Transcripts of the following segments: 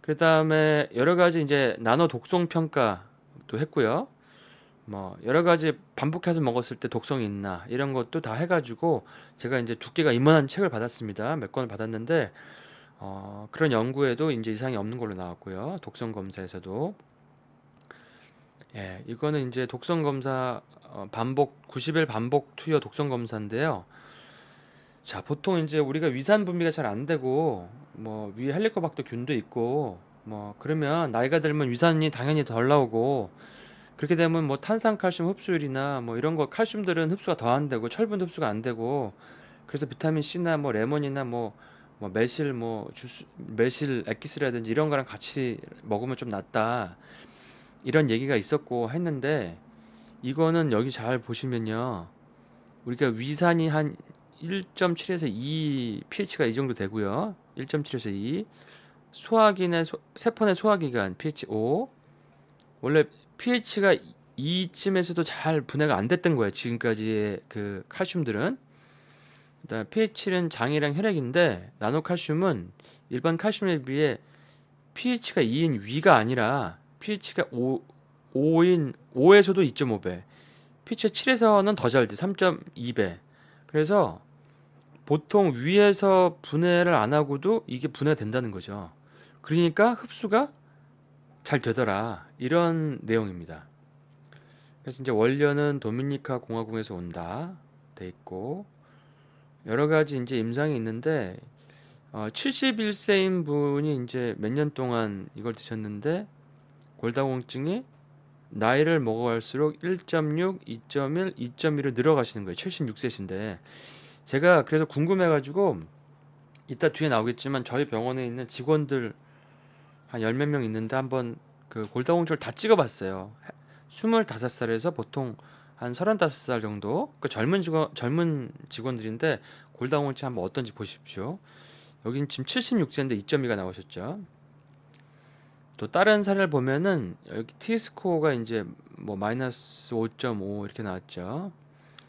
그다음에 여러 가지 이제 나노 독성 평가도 했고요. 뭐 여러 가지 반복해서 먹었을 때 독성이 있나 이런 것도 다 해가지고 제가 이제 두께가 이만한 책을 받았습니다. 몇 권을 받았는데 그런 연구에도 이제 이상이 없는 걸로 나왔고요. 독성 검사에서도 예, 이거는 이제 독성 검사 반복 90일 반복 투여 독성 검사인데요. 자, 보통 이제 우리가 위산 분비가 잘 안 되고 뭐 위에 헬리코박터 균도 있고 뭐 그러면 나이가 들면 위산이 당연히 덜 나오고 그렇게 되면 뭐 탄산칼슘 흡수율이나 뭐 이런 거 칼슘들은 흡수가 더 안 되고 철분 흡수가 안 되고 그래서 비타민 C나 뭐 레몬이나 뭐 매실 뭐 주스 매실 엑기스라든지 이런 거랑 같이 먹으면 좀 낫다 이런 얘기가 있었고 했는데 이거는 여기 잘 보시면요 우리가 위산이 한 1.7에서 2 pH가 이 정도 되고요 1.7에서 2 소화기내 세포 내 소화기관 pH 5 원래 pH가 2쯤에서도 잘 분해가 안 됐던 거예요. 지금까지의 그 칼슘들은. 그다음에 pH는 장이랑 혈액인데 나노칼슘은 일반 칼슘에 비해 pH가 2인 위가 아니라 pH가 5인 5에서도 2.5배. pH가 7에서는 더 잘 돼. 3.2배. 그래서 보통 위에서 분해를 안 하고도 이게 분해된다는 거죠. 그러니까 흡수가 잘 되더라. 이런 내용입니다. 그래서 이제 원료는 도미니카 공화국에서 온다 돼 있고 여러 가지 이제 임상이 있는데 71세인 분이 이제 몇 년 동안 이걸 드셨는데 골다공증이 나이를 먹어갈수록 1.6, 2.1, 2.1로 늘어가시는 거예요. 76세신데 제가 그래서 궁금해가지고 이따 뒤에 나오겠지만 저희 병원에 있는 직원들 한 열 몇 명 있는데 한번 그 골다공증을 다 찍어봤어요. 25살에서 보통 한 35살 정도 그 젊은 직원들인데 골다공증 한번 어떤지 보십시오. 여긴 지금 76세인데 2.2가 나오셨죠. 또 다른 사례를 보면은 여기 T스코어가 이제 뭐 마이너스 5.5 이렇게 나왔죠.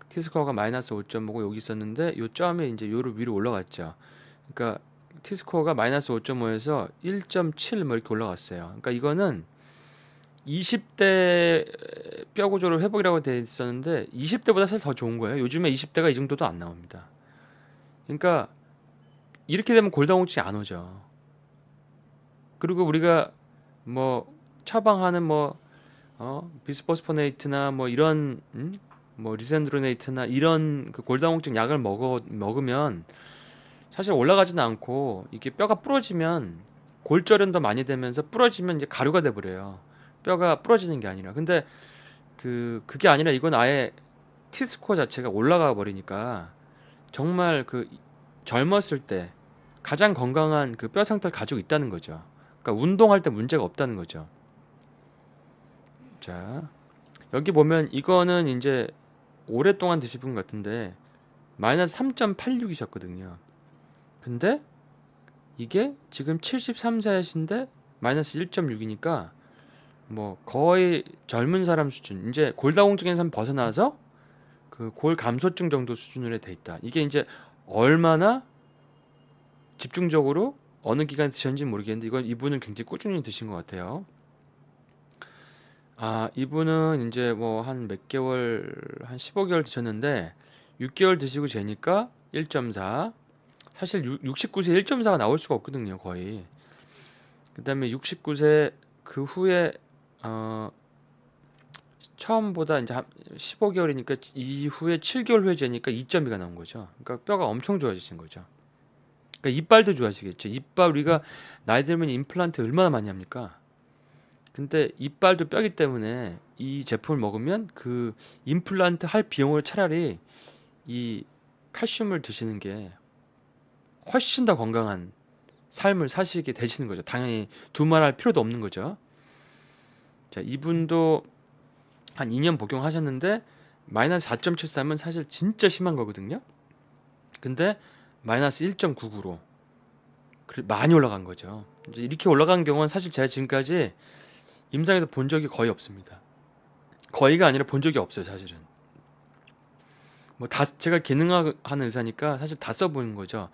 T스코어가 마이너스 5.5고 여기 있었는데 요 점이 이제 요로 위로 올라갔죠. 그러니까 T스코어가 마이너스 5.5에서 1.7 뭐 이렇게 올라갔어요. 그러니까 이거는 20대 뼈 구조로 회복이라고 돼 있었는데 20대보다 사실 더 좋은 거예요. 요즘에 20대가 이 정도도 안 나옵니다. 그러니까 이렇게 되면 골다공증이 안 오죠. 그리고 우리가 뭐 처방하는 뭐 비스포스포네이트나 뭐 이런 뭐 리센드로네이트나 이런 그 골다공증 약을 먹으면 사실 올라가지는 않고 이게 뼈가 부러지면 골절은 더 많이 되면서 부러지면 이제 가루가 돼 버려요. 뼈가 부러지는 게 아니라. 근데 그게 아니라 이건 아예 T스코어 자체가 올라가 버리니까 정말 그 젊었을 때 가장 건강한 그 뼈 상태를 가지고 있다는 거죠. 그러니까 운동할 때 문제가 없다는 거죠. 자, 여기 보면 이거는 이제 오랫동안 드신 분 같은데 마이너스 3.86이셨거든요. 근데 이게 지금 73세신데 마이너스 1.6이니까 뭐 거의 젊은 사람 수준. 이제 골다공증에서 벗어나서 그 골 감소증 정도 수준으로 돼 있다. 이게 이제 얼마나 집중적으로 어느 기간 드셨는지 모르겠는데 이건 이분은 굉장히 꾸준히 드신 것 같아요. 아, 이분은 이제 뭐 한 몇 개월, 한 15개월 드셨는데 6개월 드시고 재니까 1.4. 사실 69세 1.4가 나올 수가 없거든요, 거의. 그다음에 69세 그 후에 어 처음보다 이제 한 15개월이니까 이후에 7개월 후에 재니까 2.2가 나온 거죠. 그러니까 뼈가 엄청 좋아지신 거죠. 그러니까 이빨도 좋아지겠죠. 이빨 우리가 나이 들면 임플란트 얼마나 많이 합니까? 근데 이빨도 뼈기 때문에 이 제품을 먹으면 그 임플란트 할 비용을 차라리 이 칼슘을 드시는 게 훨씬 더 건강한 삶을 사시게 되시는 거죠. 당연히 두말할 필요도 없는 거죠. 자, 이분도 한 2년 복용하셨는데 마이너스 4.73은 사실 진짜 심한 거거든요. 근데 마이너스 1.99로 많이 올라간 거죠. 이제 이렇게 올라간 경우는 사실 제가 지금까지 임상에서 본 적이 거의 없습니다. 거의가 아니라 본 적이 없어요, 사실은. 뭐 다 제가 기능하는 의사니까 사실 다 써보는 거죠.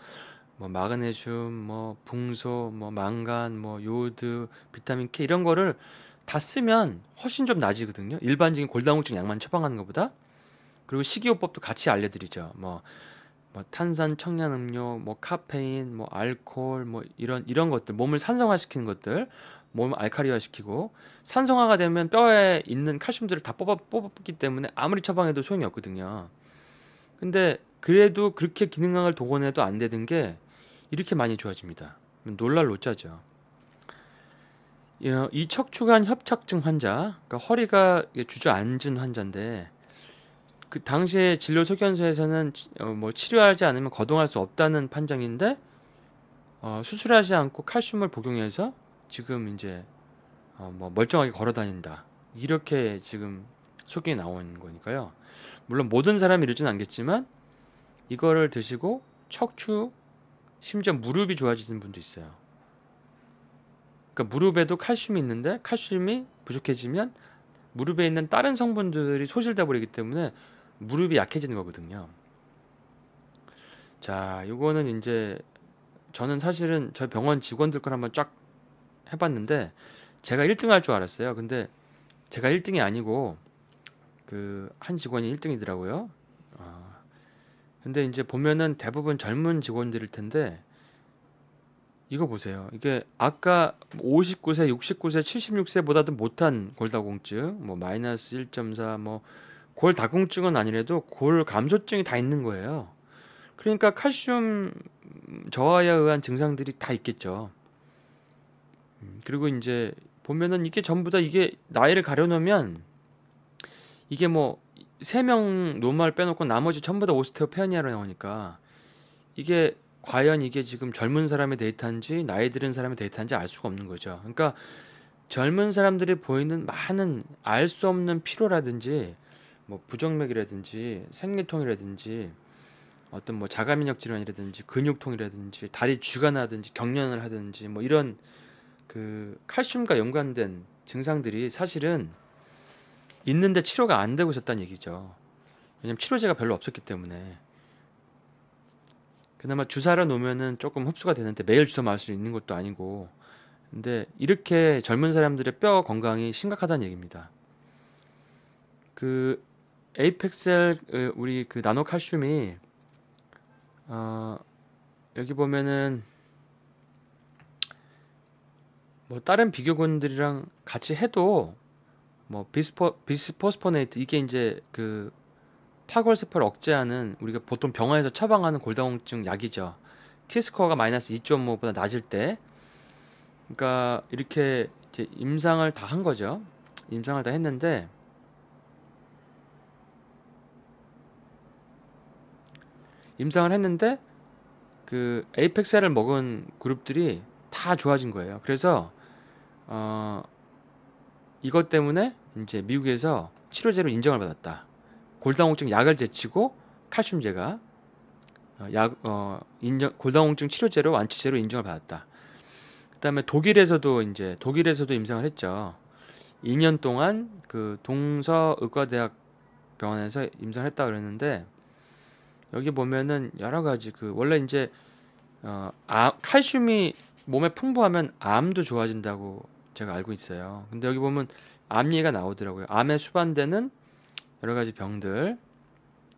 뭐 마그네슘, 뭐 붕소, 뭐 망간, 뭐 요오드, 비타민 K 이런 거를 다 쓰면 훨씬 좀 나아지거든요. 일반적인 골다공증 약만 처방하는 것보다. 그리고 식이요법도 같이 알려드리죠. 뭐 탄산 청량음료, 뭐 카페인, 뭐 알코올, 뭐 이런 것들, 몸을 산성화시키는 것들, 몸을 알카리화시키고 산성화가 되면 뼈에 있는 칼슘들을 다 뽑았기 때문에 아무리 처방해도 소용이 없거든요. 근데 그래도 그렇게 기능을 동원해도 안 되는 게 이렇게 많이 좋아집니다. 놀랄 노짜죠. 이 척추관 협착증 환자, 그러니까 허리가 주저앉은 환자인데 그 당시에 진료 소견서에서는 뭐 치료하지 않으면 거동할 수 없다는 판정인데 수술하지 않고 칼슘을 복용해서 지금 이제 뭐 멀쩡하게 걸어 다닌다. 이렇게 지금 소견이 나오는 거니까요. 물론 모든 사람이 이러진 않겠지만 이거를 드시고 척추, 심지어 무릎이 좋아지는 분도 있어요. 그러니까 무릎에도 칼슘이 있는데 칼슘이 부족해지면 무릎에 있는 다른 성분들이 소실돼 버리기 때문에 무릎이 약해지는 거거든요. 자, 요거는 이제 저는 사실은 저희 병원 직원들 걸 한번 쫙 해봤는데 제가 1등 할 줄 알았어요. 근데 제가 1등이 아니고 그 한 직원이 1등이더라고요. 근데 이제 보면은 대부분 젊은 직원들일 텐데 이거 보세요. 이게 아까 59세, 69세, 76세보다도 못한 골다공증, 뭐 마이너스 1.4, 뭐 골다공증은 아니래도 골 감소증이 다 있는 거예요. 그러니까 칼슘 저하에 의한 증상들이 다 있겠죠. 그리고 이제 보면은 이게 전부 다 이게 나이를 가려놓으면 이게 뭐 3명 노말 빼놓고 나머지 전부 다 오스테오페니아로 나오니까 이게 과연 이게 지금 젊은 사람의 데이터인지 나이 들은 사람의 데이터인지 알 수가 없는 거죠. 그러니까 젊은 사람들이 보이는 많은 알 수 없는 피로라든지 뭐 부정맥이라든지 생리통이라든지 어떤 뭐 자가면역 질환이라든지 근육통이라든지 다리 쥐가 나든지 경련을 하든지 뭐 이런 그 칼슘과 연관된 증상들이 사실은 있는데 치료가 안 되고 있었다는 얘기죠. 왜냐면 치료제가 별로 없었기 때문에. 그나마 주사를 놓으면은 조금 흡수가 되는데 매일 주사 맞을 수 있는 것도 아니고. 근데 이렇게 젊은 사람들의 뼈 건강이 심각하다는 얘기입니다. 그 에이펙셀 우리 그 나노칼슘이 어 여기 보면은 뭐 다른 비교군들이랑 같이 해도 뭐 비스포스포네이트 이게 이제 그 파골세포를 억제하는 우리가 보통 병원에서 처방하는 골다공증 약이죠. T스코어가 마이너스 2.5보다 낮을 때, 그러니까 이렇게 이제 임상을 다 한 거죠. 임상을 다 했는데 임상을 했는데 그 에이펙셀을 먹은 그룹들이 다 좋아진 거예요. 그래서 어 이것 때문에 이제 미국에서 치료제로 인정을 받았다. 골다공증 약을 제치고 칼슘제가 골다공증 치료제로 완치제로 인정을 받았다. 그다음에 독일에서도 임상을 했죠. 2년 동안 그 동서의과대학 병원에서 임상을 했다 그랬는데 여기 보면은 여러 가지 그 원래 이제 칼슘이 몸에 풍부하면 암도 좋아진다고 제가 알고 있어요. 근데 여기 보면 암 얘기가 나오더라고요. 암에 수반되는 여러 가지 병들,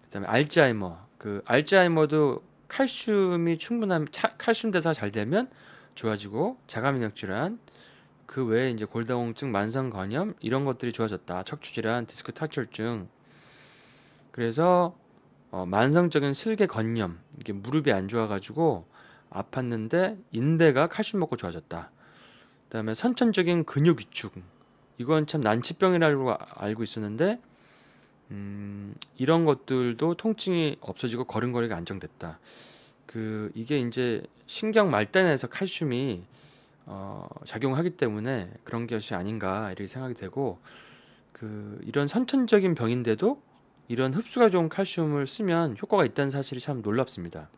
그다음에 알츠하이머. 그 알츠하이머도 칼슘이 충분한 칼슘 대사가 잘 되면 좋아지고 자가면역 질환, 그 외에 이제 골다공증, 만성 간염 이런 것들이 좋아졌다. 척추 질환, 디스크 탈출증. 그래서 만성적인 슬개 건염, 이게 무릎이 안 좋아가지고 아팠는데 인대가 칼슘 먹고 좋아졌다. 그다음에 선천적인 근육 위축. 이건 참 난치병이라고 알고 있었는데 이런 것들도 통증이 없어지고 걸음걸이가 안정됐다. 그 이게 이제 신경 말단에서 칼슘이 작용하기 때문에 그런 것이 아닌가 이렇게 생각이 되고 그 이런 선천적인 병인데도 이런 흡수가 좋은 칼슘을 쓰면 효과가 있다는 사실이 참 놀랍습니다.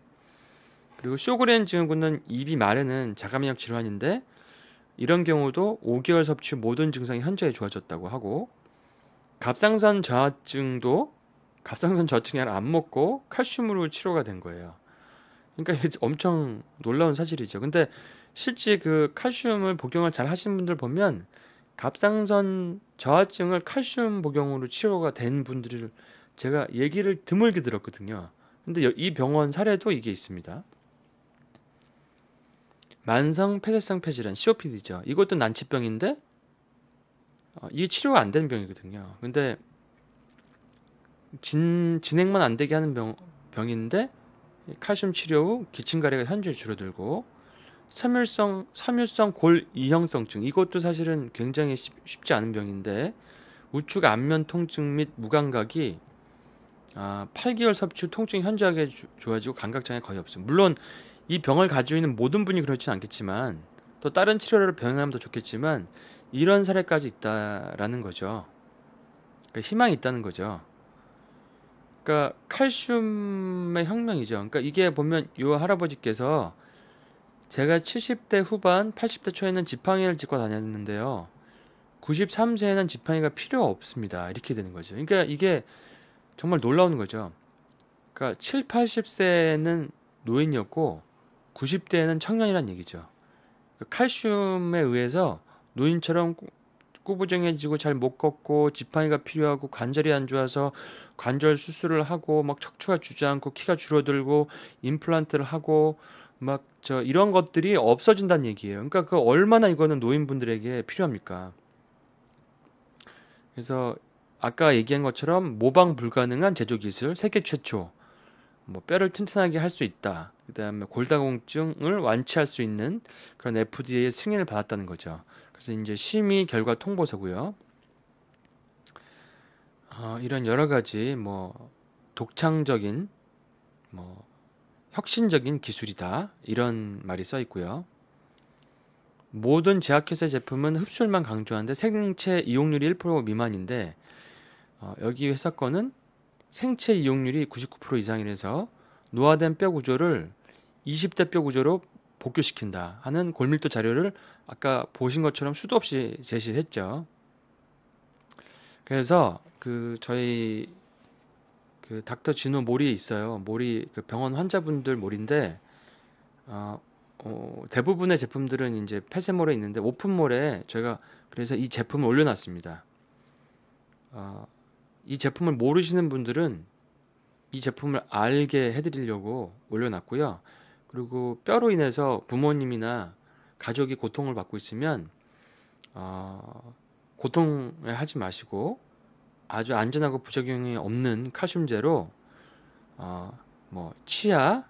그리고 쇼그렌 증후군은 입이 마르는 자가면역 질환인데 이런 경우도 5개월 섭취 후 모든 증상이 현저히 좋아졌다고 하고 갑상선 저하증도 갑상선 저하증이 아니라 안 먹고 칼슘으로 치료가 된 거예요. 그러니까 이게 엄청 놀라운 사실이죠. 근데 실제 그 칼슘을 복용을 잘 하시는 분들 보면 갑상선 저하증을 칼슘 복용으로 치료가 된 분들을 제가 얘기를 드물게 들었거든요. 근데 이 병원 사례도 이게 있습니다. 만성 폐쇄성 폐질환 COPD죠. 이것도 난치병인데 이게 치료가 안 되는 병이거든요. 근데 진행만 안 되게 하는 병인데 칼슘 치료 후 기침 가래가 현저히 줄어들고 섬유성 골이형성증 이것도 사실은 굉장히 쉽지 않은 병인데 우측 안면 통증 및 무감각이 8개월 섭취 후 통증이 현저하게 좋아지고 감각장애 거의 없음. 물론 이 병을 가지고 있는 모든 분이 그렇지는 않겠지만 또 다른 치료를 병행하면 더 좋겠지만 이런 사례까지 있다라는 거죠. 그러니까 희망이 있다는 거죠. 그러니까 칼슘의 혁명이죠. 그러니까 이게 보면 요 할아버지께서 제가 70대 후반, 80대 초에는 지팡이를 짚고 다녔는데요. 93세에는 지팡이가 필요 없습니다. 이렇게 되는 거죠. 그러니까 이게 정말 놀라운 거죠. 그러니까 7, 80세는 노인이었고 90대에는 청년이란 얘기죠. 칼슘에 의해서 노인처럼 구부정해지고 잘 못 걷고 지팡이가 필요하고 관절이 안 좋아서 관절 수술을 하고 막 척추가 주저앉고 키가 줄어들고 임플란트를 하고 막 이런 것들이 없어진다는 얘기예요. 그러니까 그 얼마나 이거는 노인분들에게 필요합니까? 그래서 아까 얘기한 것처럼 모방 불가능한 제조 기술 세계 최초 뭐 뼈를 튼튼하게 할 수 있다. 그다음에 골다공증을 완치할 수 있는 그런 FDA의 승인을 받았다는 거죠. 그래서 이제 심의 결과 통보서고요. 이런 여러 가지 뭐 독창적인 뭐 혁신적인 기술이다. 이런 말이 써 있고요. 모든 제약회사 제품은 흡수율만 강조하는데 생체 이용률이 1% 미만인데 여기 회사 거는 생체 이용률이 99% 이상이라서 노화된 뼈 구조를 20대 뼈 구조로 복귀시킨다 하는 골밀도 자료를 아까 보신 것처럼 수도 없이 제시했죠. 그래서 그 저희 그 닥터 진호 몰이 있어요. 몰이 그 병원 환자분들 몰인데 대부분의 제품들은 이제 폐쇄몰에 있는데 오픈몰에 저희가 그래서 이 제품을 올려놨습니다. 어, 이 제품을 모르시는 분들은 이 제품을 알게 해드리려고 올려놨고요. 그리고 뼈로 인해서 부모님이나 가족이 고통을 받고 있으면 고통을 하지 마시고 아주 안전하고 부작용이 없는 칼슘제로 뭐 치아,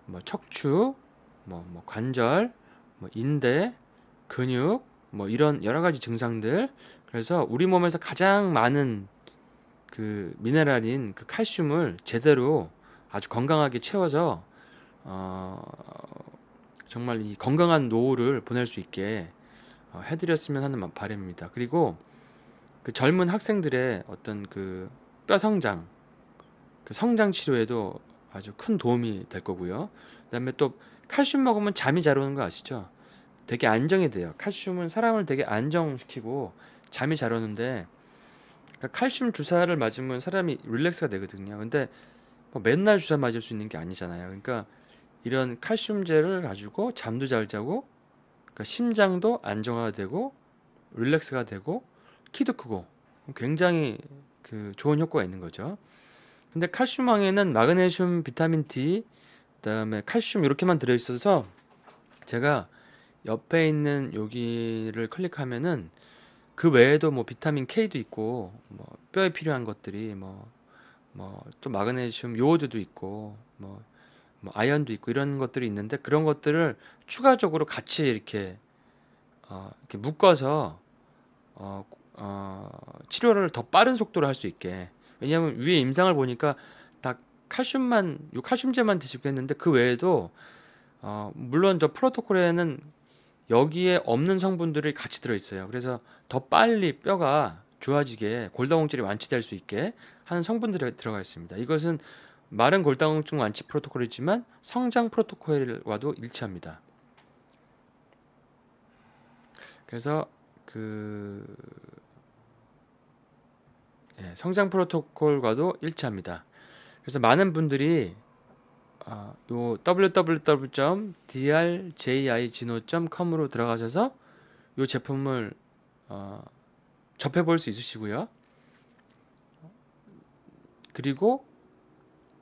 뭐 척추, 뭐 관절, 뭐 인대, 근육, 뭐 이런 여러 가지 증상들. 그래서 우리 몸에서 가장 많은 그 미네랄인 그 칼슘을 제대로 아주 건강하게 채워서 어, 정말 이 건강한 노후를 보낼 수 있게 해드렸으면 하는 바람입니다. 그리고 그 젊은 학생들의 어떤 그 뼈 성장, 그 성장 치료에도 아주 큰 도움이 될 거고요. 그다음에 또 칼슘 먹으면 잠이 잘 오는 거 아시죠? 되게 안정이 돼요. 칼슘은 사람을 되게 안정시키고 잠이 잘 오는데 그러니까 칼슘 주사를 맞으면 사람이 릴렉스가 되거든요. 근데 뭐 맨날 주사 맞을 수 있는 게 아니잖아요. 그러니까 이런 칼슘제를 가지고 잠도 잘 자고 그러니까 심장도 안정화가 되고 릴렉스가 되고 키도 크고 굉장히 그 좋은 효과가 있는 거죠. 근데 칼슘왕에는 마그네슘, 비타민 D, 그다음에 칼슘 이렇게만 들어있어서 제가 옆에 있는 여기를 클릭하면은 그 외에도 뭐 비타민 K도 있고 뭐 뼈에 필요한 것들이 뭐 또 마그네슘, 요오드도 있고 뭐 아연도 있고 이런 것들이 있는데 그런 것들을 추가적으로 같이 이렇게 묶어서 어, 치료를 더 빠른 속도로 할 수 있게. 왜냐하면 위에 임상을 보니까 다 요 칼슘제만 드시고 했는데 그 외에도 물론 저 프로토콜에는 여기에 없는 성분들이 같이 들어있어요. 그래서 더 빨리 뼈가 좋아지게 골다공증이 완치될 수 있게 하는 성분들이 들어가 있습니다. 이것은 마른 골다공증 완치 프로토콜이지만 성장 프로토콜과도 일치합니다. 그래서 그 성장 프로토콜과도 일치합니다. 그래서 많은 분들이 요 www.drjigino.com으로 들어가셔서 요 제품을 접해 볼 수 있으시고요. 그리고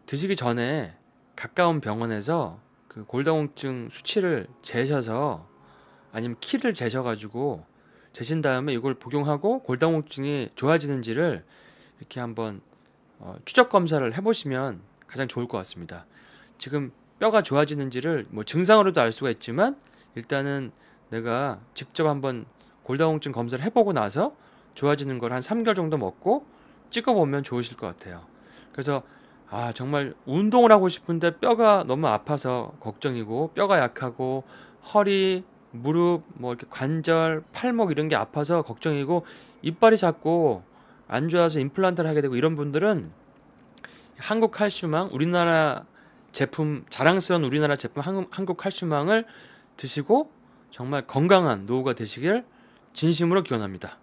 드시기 전에 가까운 병원에서 그 골다공증 수치를 재셔서 아니면 키를 재셔가지고 재신 다음에 이걸 복용하고 골다공증이 좋아지는지를 이렇게 한번 추적 검사를 해보시면 가장 좋을 것 같습니다. 지금 뼈가 좋아지는지를 뭐 증상으로도 알 수가 있지만 일단은 내가 직접 한번 골다공증 검사를 해보고 나서 좋아지는 걸 한 3개월 정도 먹고 찍어보면 좋으실 것 같아요. 그래서 정말 운동을 하고 싶은데 뼈가 너무 아파서 걱정이고 뼈가 약하고 허리, 무릎, 뭐 이렇게 관절, 팔목 이런 게 아파서 걱정이고 이빨이 자꾸 안 좋아서 임플란트를 하게 되고 이런 분들은 한국 칼슘왕 우리나라 제품 자랑스러운 우리나라 제품 한국 칼슘왕을 드시고 정말 건강한 노후가 되시길 진심으로 기원합니다.